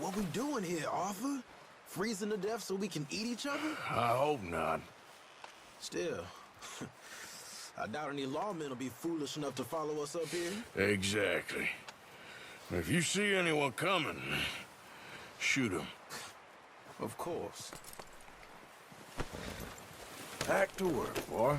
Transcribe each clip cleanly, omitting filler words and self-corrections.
What we doing here, Arthur? Freezing to death so we can eat each other? I hope not. Still, I doubt any lawmen will be foolish enough to follow us up here. Exactly. If you see anyone coming, shoot them. Of course. Back to work, boy.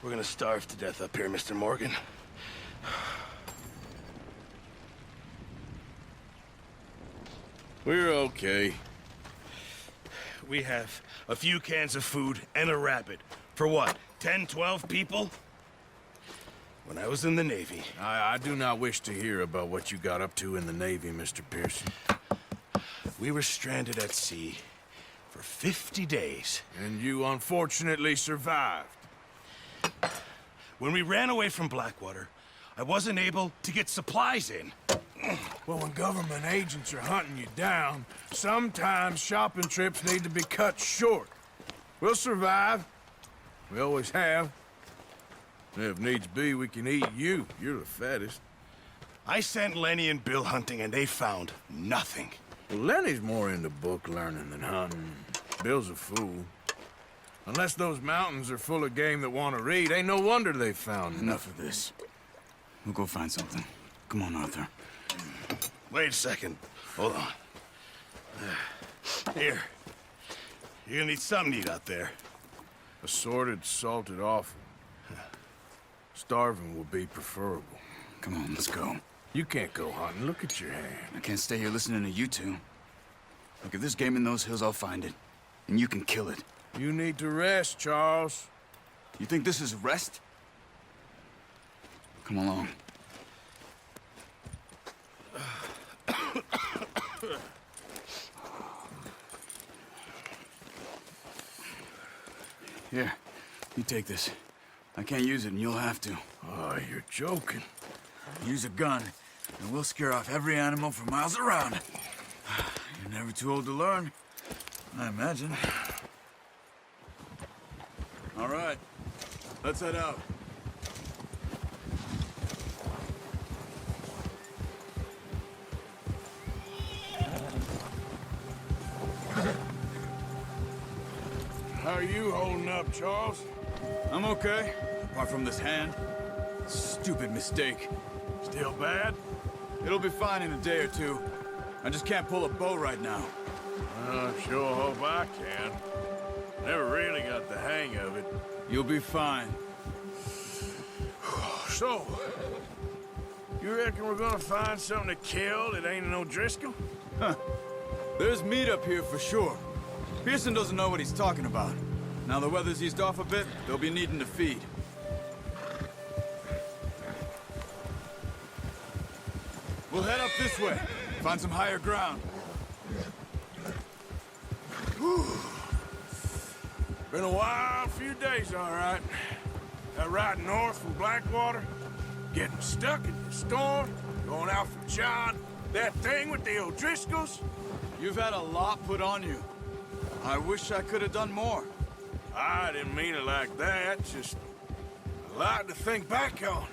We're gonna starve to death up here, Mr. Morgan. We're okay. We have a few cans of food and a rabbit. For what, 10, 12 people? When I was in the Navy... I do not wish to hear about what you got up to in the Navy, Mr. Pearson. We were stranded at sea for 50 days. And you unfortunately survived. When we ran away from Blackwater, I wasn't able to get supplies in. Well, when government agents are hunting you down, sometimes shopping trips need to be cut short. We'll survive. We always have. If needs be, we can eat you. You're the fattest. I sent Lenny and Bill hunting, and they found nothing. Well, Lenny's more into book learning than hunting. Bill's a fool. Unless those mountains are full of game that want to read, ain't no wonder they found Enough of this. We'll go find something. Come on, Arthur. Wait a second. Hold on. Here. You're gonna need something to eat out there. assorted, salted offal. Starving will be preferable. Come on, let's go. You can't go hunting. Look at your hand. I can't stay here listening to you two. Look, if there's game in those hills, I'll find it. And you can kill it. You need to rest, Charles. You think this is rest? Come along. Here, you take this. I can't use it, and you'll have to. Oh, you're joking. Use a gun, and we'll scare off every animal for miles around. You're never too old to learn, I imagine. All right, let's head out. How are you holding up, Charles? I'm okay, apart from this hand. Stupid mistake. Still bad? It'll be fine in a day or two. I just can't pull a bow right now. I sure hope I can. Never really got the hang of it. You'll be fine. So, you reckon we're gonna find something to kill that ain't no Driscoll? Huh. There's meat up here for sure. Pearson doesn't know what he's talking about. Now the weather's eased off a bit, they'll be needing to feed. We'll head up this way, find some higher ground. Whew. Been a wild few days, all right. That ride north from Blackwater, getting stuck in the storm, going out for John, that thing with the O'Driscolls. You've had a lot put on you. I wish I could have done more. I didn't mean it like that, just a lot to think back on.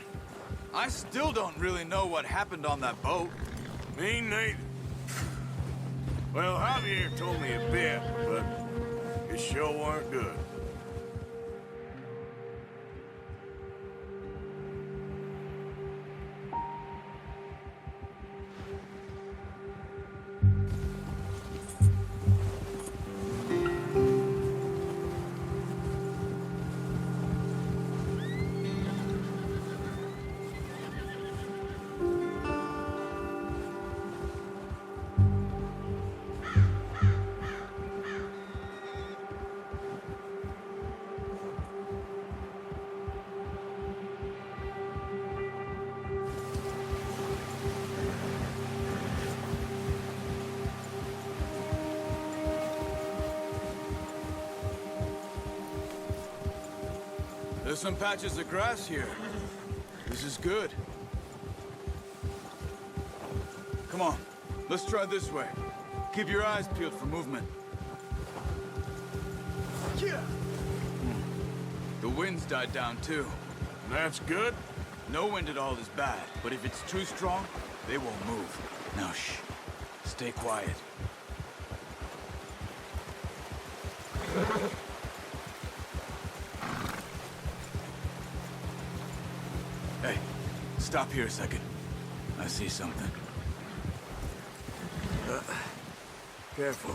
I still don't really know what happened on that boat. Me neither. Well, Javier told me a bit, but it sure weren't good. There's some patches of grass here. This is good. Come on, let's try this way. Keep your eyes peeled for movement. Yeah. The wind's died down too. That's good. No wind at all is bad, but if it's too strong, they won't move. Now shh, stay quiet. Hey, stop here a second. I see something. Careful.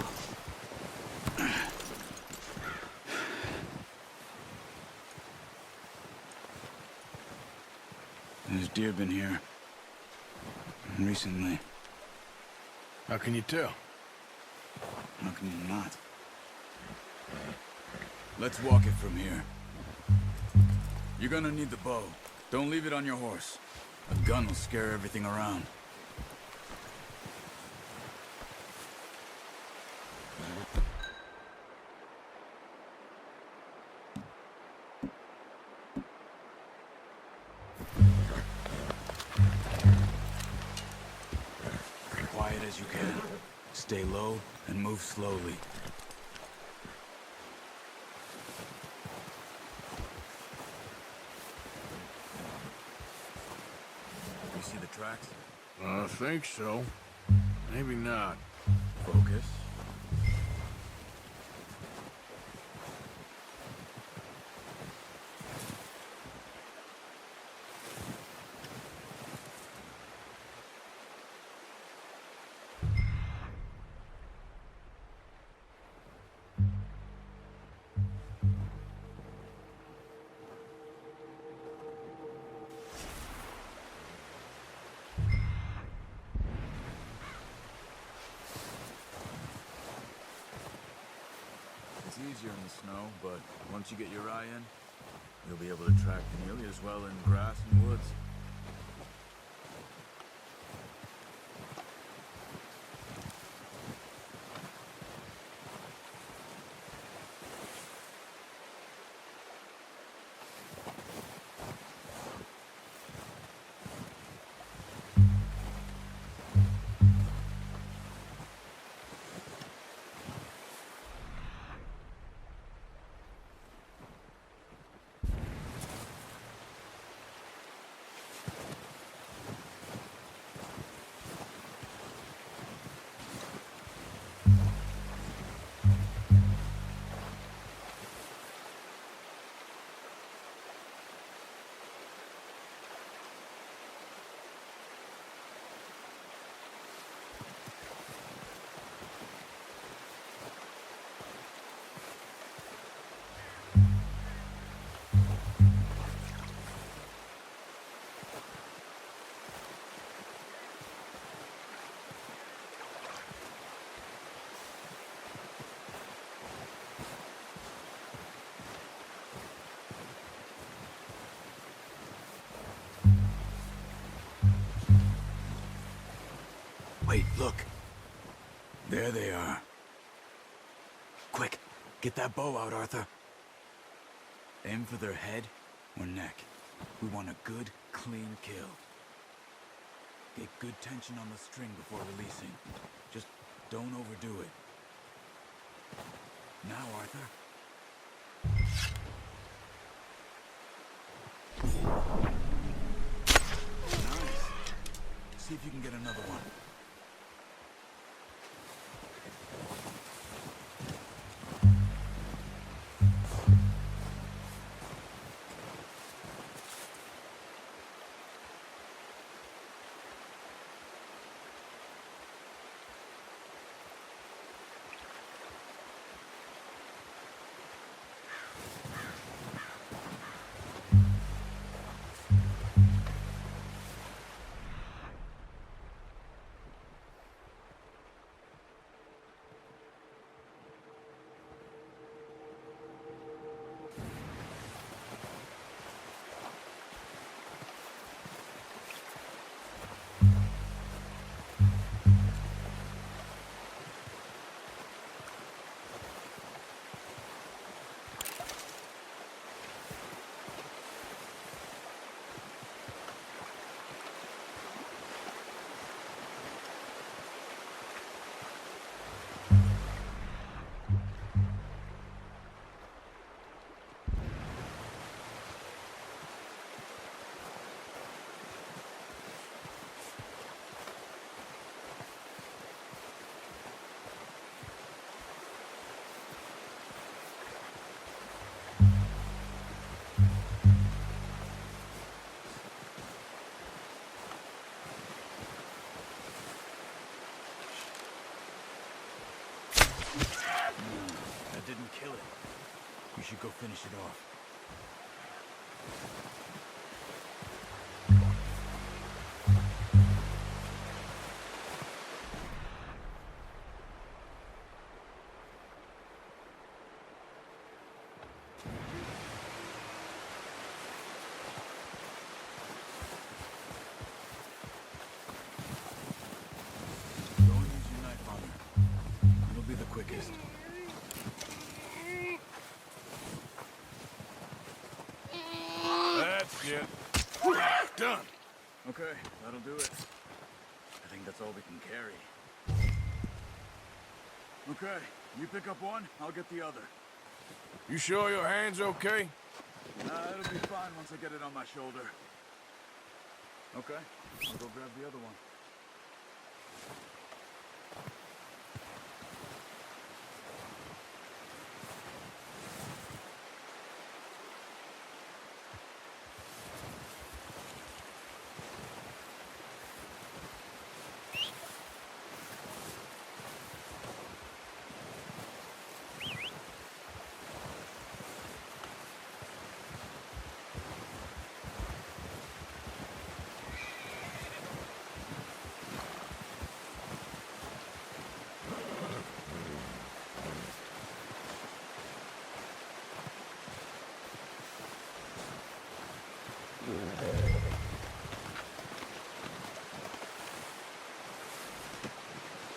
There's deer been here. Recently. How can you tell? How can you not? Let's walk it from here. You're gonna need the bow. Don't leave it on your horse. A gun will scare everything around. Quiet as you can. Stay low and move slowly. You see the tracks? I think so. Maybe not. Focus. It's easier in the snow, but once you get your eye in, you'll be able to track nearly as well in grass and woods. Wait, look. There they are. Quick, get that bow out, Arthur. Aim for their head or neck. We want a good, clean kill. Get good tension on the string before releasing. Just don't overdo it. Now, Arthur. Nice. See if you can get another one. That didn't kill it. You should go finish it off. Go and use your knife on her. It'll be the quickest. That's it. Done. Okay, that'll do it. I think that's all we can carry. Okay, you pick up one, I'll get the other. You sure your hand's okay? It'll be fine once I get it on my shoulder. Okay. I'll go grab the other one.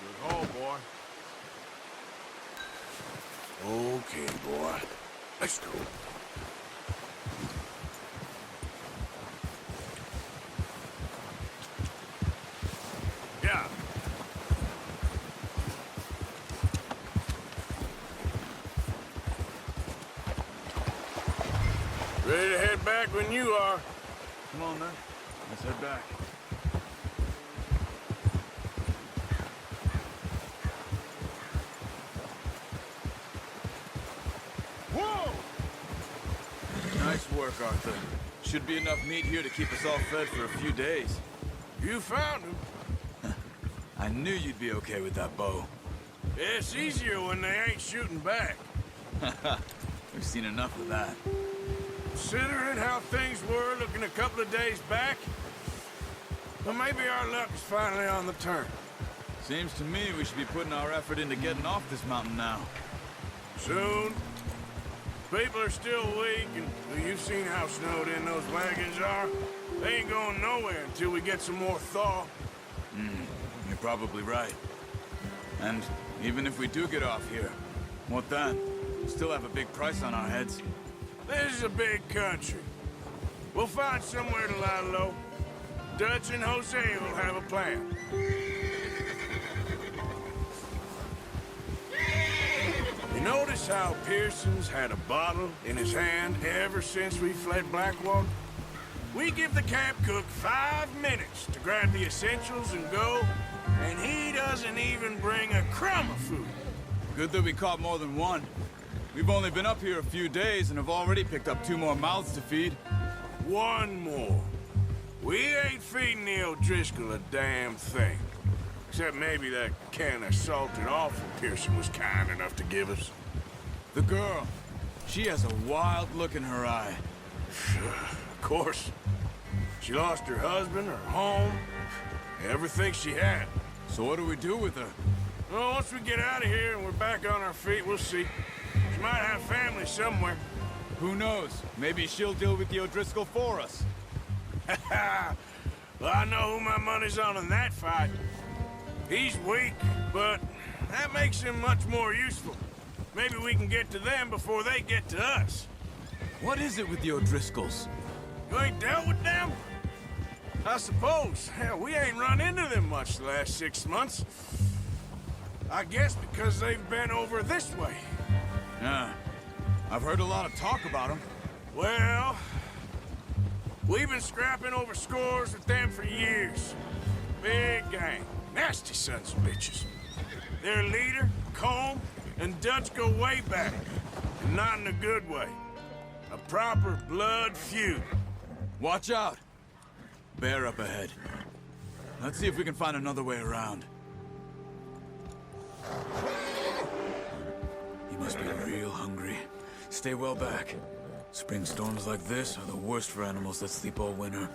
Good haul, boy. Okay, boy. Let's go. Yeah. Ready to head back when you are. Come on, then. Let's head back. Whoa! Nice work, Arthur. Should be enough meat here to keep us all fed for a few days. You found him. I knew you'd be okay with that bow. It's easier when they ain't shooting back. We've seen enough of that. Considering how things were looking a couple of days back, well, maybe our luck is finally on the turn. Seems to me we should be putting our effort into getting off this mountain now. Soon. People are still weak, and well, you've seen how snowed in those wagons are. They ain't going nowhere until we get some more thaw. You're probably right. And even if we do get off here, what then? We still have a big price on our heads. This is a big country. We'll find somewhere to lie low. Dutch and Jose will have a plan. You notice how Pearson's had a bottle in his hand ever since we fled Blackwater? We give the camp cook 5 minutes to grab the essentials and go, and he doesn't even bring a crumb of food. Good that we caught more than one. We've only been up here a few days and have already picked up 2 more mouths to feed. One more. We ain't feeding the O'Driscoll a damn thing. Except maybe that can of salted offal Pearson was kind enough to give us. The girl. She has a wild look in her eye. Of course. She lost her husband, her home, everything she had. So what do we do with her? Well, once we get out of here and we're back on our feet, we'll see. She might have family somewhere. Who knows? Maybe she'll deal with the O'Driscoll for us. Well, I know who my money's on in that fight. He's weak, but that makes him much more useful. Maybe we can get to them before they get to us. What is it with the O'Driscolls? You ain't dealt with them? I suppose. Hell, we ain't run into them much the last 6 months. I guess because they've been over this way. Yeah. I've heard a lot of talk about them. Well, we've been scrapping over scores with them for years. Big gang. Nasty sons of bitches. Their leader, Colm, and Dutch go way back. And not in a good way. A proper blood feud. Watch out! Bear up ahead. Let's see if we can find another way around. He must be real hungry. Stay well back. Spring storms like this are the worst for animals that sleep all winter.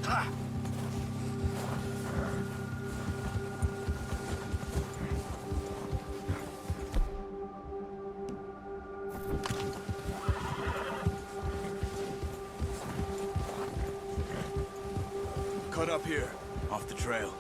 Ha! Cut up here, off the trail.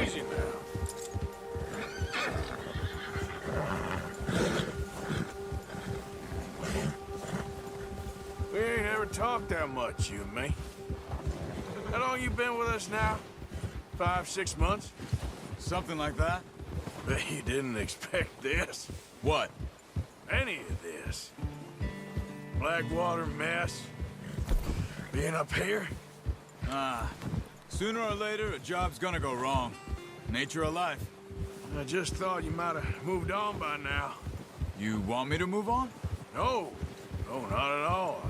Easy now. We ain't ever talk that much, you and me. How long you been with us now? 5, 6 months? Something like that? Bet you didn't expect this. What? Any of this. Blackwater mess. Being up here? Sooner or later, a job's gonna go wrong. Nature of life. I just thought you might have moved on by now. You want me to move on? No. No, not at all.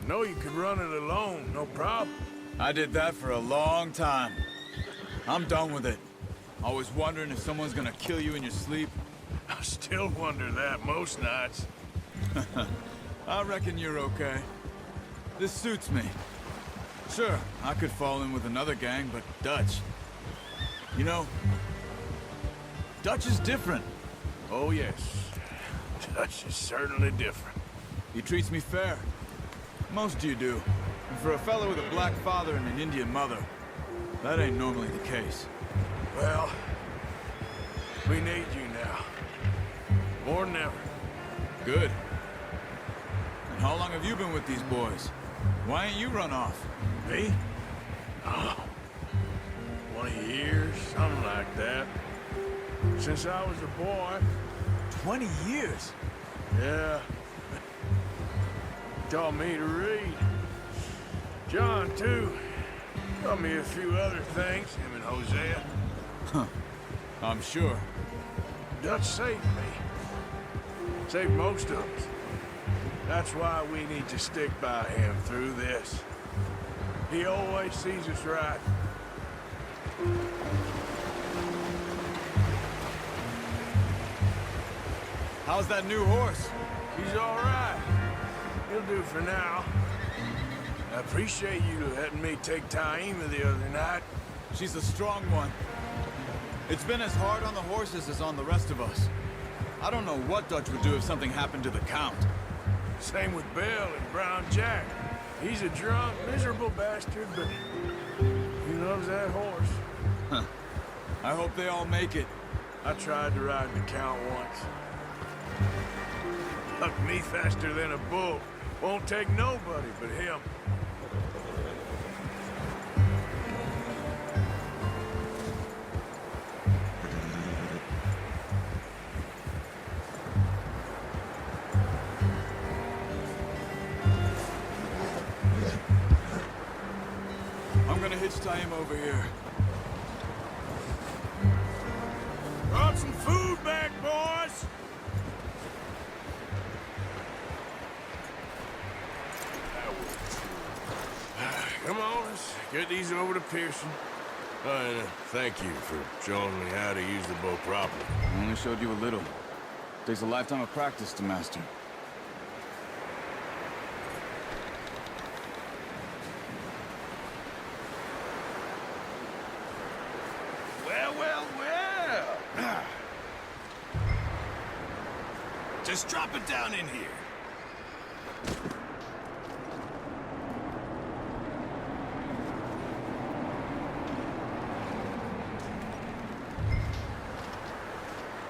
I know you could run it alone, no problem. I did that for a long time. I'm done with it. Always wondering if someone's gonna kill you in your sleep. I still wonder that most nights. I reckon you're okay. This suits me. Sure, I could fall in with another gang, but Dutch... You know, Dutch is different. Oh, yes. Dutch is certainly different. He treats me fair. Most of you do. And for a fellow with a black father and an Indian mother, that ain't normally the case. Well, we need you now. More than ever. Good. And how long have you been with these boys? Why ain't you run off? Me? Oh, 20 years, something like that. Since I was a boy. 20 years? Yeah. Taught me to read. John, too. Taught me a few other things, him and Hosea. Huh. I'm sure. Dutch saved me. Saved most of us. That's why we need to stick by him through this. He always sees us right. How's that new horse? He's all right. He'll do for now. I appreciate you letting me take Taima the other night. She's a strong one. It's been as hard on the horses as on the rest of us. I don't know what Dutch would do if something happened to the Count. Same with Bill and Brown Jack. He's a drunk, miserable bastard, but he loves that horse. Huh. I hope they all make it. I tried to ride the Count once. Bucked me faster than a bull. Won't take nobody but him. I'm gonna hitch tie him over here. Brought some food back, boys! Come on, let's get these over to Pearson. And thank you for showing me how to use the bow properly. I only showed you a little. Takes a lifetime of practice to master. Well, well, well. Just drop it down in here.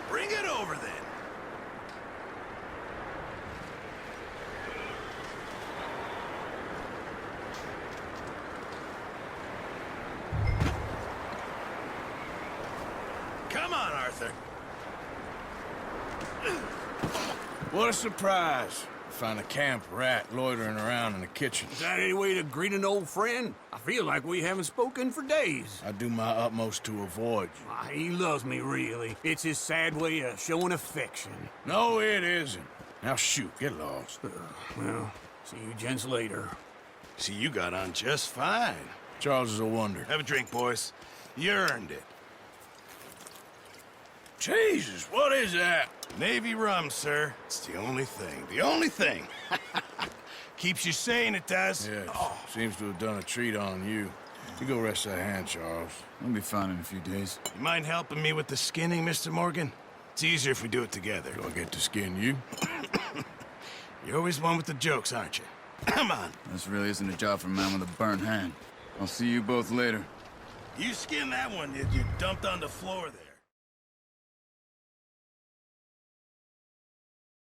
Bring it over then. Come on, Arthur. What a surprise. Find a camp rat loitering around in the kitchen. Is that any way to greet an old friend? I feel like we haven't spoken for days. I do my utmost to avoid you. He loves me, really. It's his sad way of showing affection. No, it isn't. Now shoot, get lost. Well, see you gents later. See, you got on just fine. Charles is a wonder. Have a drink, boys. You earned it. Jesus, what is that? Navy rum, sir. It's the only thing. The only thing. Keeps you sane, it does. Yes, seems to have done a treat on you. You go rest that hand, Charles. I'll be fine in a few days. You mind helping me with the skinning, Mr. Morgan? It's easier if we do it together. Do I get to skin you? You're always one with the jokes, aren't you? Come on. This really isn't a job for a man with a burnt hand. I'll see you both later. You skin that one you dumped on the floor there.